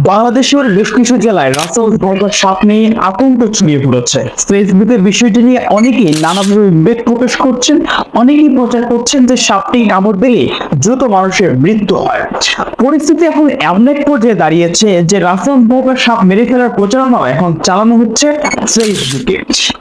বাংলাদেশের বেশ কিছু জেলায় রাসেল ভাইপার সাপ নিয়ে আতঙ্ক ছড়িয়ে পড়েছে। ফেসবুকে বিষয়টি নিয়ে অনেকেই নানাভাবে উদ্বেগ প্রকাশ করছেন। অনেকেই প্রচার করছেন যে সাপটি কামড় দিলে দ্রুত মানুষের মৃত্যু হয়। পরিস্থিতি এখন এমন এক পর্যায়ে দাঁড়িয়েছে যে রাসেল ভাইপার সাপ মেরে ফেলার প্রচারণা এখন চালানো হচ্ছে ফেসবুকে।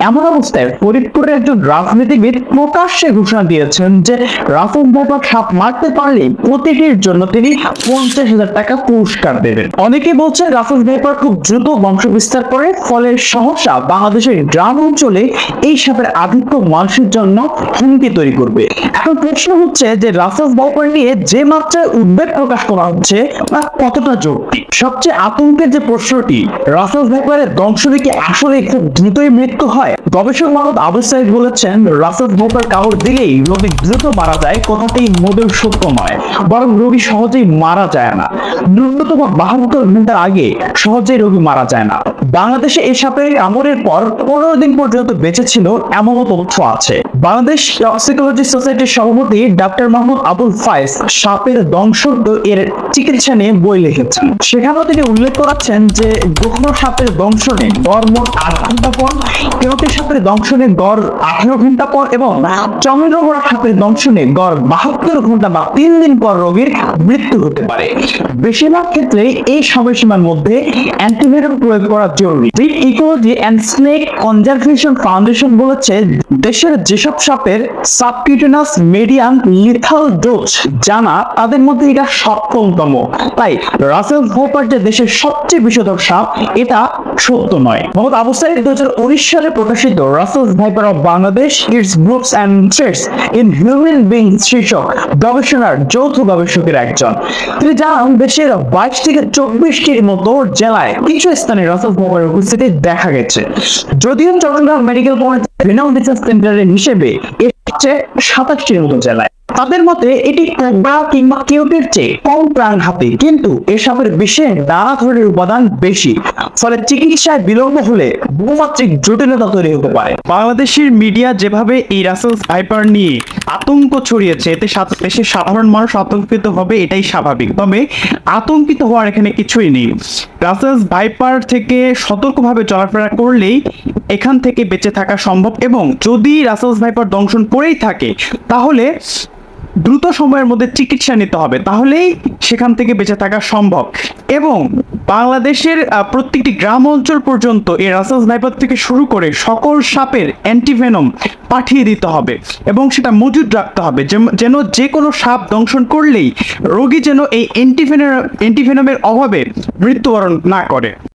এমন অবস্থায় ফরিদপুরের একজন রাজনীতিবিদ প্রকাশ্যে ঘোষণা দিয়েছেন যে রাসেল ভাইপার সাপ মারতে পারলে প্রতিটির জন্য তিনি 50,000 টাকা পুরস্কার দেবেন। অনেকে বলছেন রাসেল ভাইপার খুব দ্রুত বংশ বিস্তার করে, ফলে সহসা বাংলাদেশের গ্রাম অঞ্চলে এই সাপের আধিক্য মানুষের জন্য হুমকি তৈরি করবে। এখন প্রশ্ন হচ্ছে যে রাসেল ভাইপার নিয়ে যে মাত্রায় উদ্বেগ প্রকাশ করা হচ্ছে তা কতটা যৌক্তিক। সবচেয়ে আতঙ্কের যে প্রশ্নটি, রাসেল ভাইপারের দংশনে কি আসলে খুব দ্রুতই মৃত্যু হয়? গবেষক মোহাম্মদ আবু সাইদ বলেছেন রাসেল ভাইপার কামড় দিলেই রোগী দ্রুত মারা যায়, কথাটি মোটেও সত্য নয়, বরং রোগী সহজেই মারা যায় না। ন্যূনতম 72 ঘন্টার আগে সহজেই রোগী মারা যায় না। বাংলাদেশে এই সাপের কামড়ের পর 15 দিন পর্যন্ত বেঁচে ছিল এমনও তথ্য আছে। বাংলাদেশ টক্সিকোলজি সোসাইটির সভাপতি ডাক্তার মোহাম্মদ আবুল ফায়েজ সাপের দংশন এর চিকিৎসা নিয়ে বই লিখেছেন। সেখানেও তিনি উল্লেখ করেছেন যে গোখরো সাপের দংশনে গড় মোট 8 ঘন্টা পর, কেউটি সাপের দংশনে গড় 18 ঘন্টা পর এবং চন্দ্রগড়া সাপের দংশনে গড় 72 ঘন্টা বা 3 দিন পর রোগীর মৃত্যু হতে পারে। বেশিরভাগ ক্ষেত্রে এই সময়সীমার মধ্যে অ্যান্টিভেনম প্রয়োগ করা জরুরি। ব্রিট ecology and snake conservation foundation বলেছে দেশের যেসব সাপের সাবকিউটেনাস মিডিয়াম লিথাল ডোজ জানা, তাদের মধ্যে এটা সপ্তমতম। তাই রাসেল ভাইপার যে দেশের সবচেয়ে বিষধর সাপ এটা সত্য নয়। মোহাম্মদ আবু সাইদ 2019 সালে প্রকাশিত Russell viper of Bangladesh, it's groups and threats in human beings শীর্ষক গবেষণার যৌথ গবেষকের একজন। তিনি জানান দেশের 22 থেকে 24টির মতো জেলায় কিছু স্থানে রাসেল ভাইপারের উপস্থিতি দেখা গেছে। যদিও Chittagong medical college venom research সেন্টারের হিসেবে এর চেয়ে 27টির মতো জেলায়। তাদের মতে এটি কোবরা কিংবা কিউটির চেয়ে কম প্রাণঘাতী, কিন্তু এ সাপের বিষে নানা ধরনের উপাদান বেশি, ফলে চিকিৎসায় বিলম্ব হলে বহুমাত্রিক জটিলতা তৈরি হতে পারে। বাংলাদেশের মিডিয়া যেভাবে এই রাসেল ভাইপার নিয়ে আতঙ্ক ছড়িয়েছে, এতে দেশের সাধারণ মানুষ আতঙ্কিত হবে, এটাই স্বাভাবিক। তবে আতঙ্কিত হওয়ার এখানে কিছুই নেই। রাসেল ভাইপার থেকে সতর্কভাবে চলাফেরা করলেই এখান থেকে বেঁচে থাকা সম্ভব, এবং যদি রাসেল ভাইপার দংশন করেই থাকে তাহলে দ্রুত সময়ের মধ্যে চিকিৎসা নিতে হবে, তাহলেই সেখান থেকে বেঁচে থাকা সম্ভব। এবং বাংলাদেশের প্রত্যেকটি গ্রাম অঞ্চল পর্যন্ত এই রাসেল ভাইপার থেকে শুরু করে সকল সাপের অ্যান্টিভেনম পাঠিয়ে দিতে হবে এবং সেটা মজুদ রাখতে হবে, যেন যে কোনো সাপ দংশন করলেই রোগী যেন এই অ্যান্টিভেনমের অভাবে মৃত্যুবরণ না করে।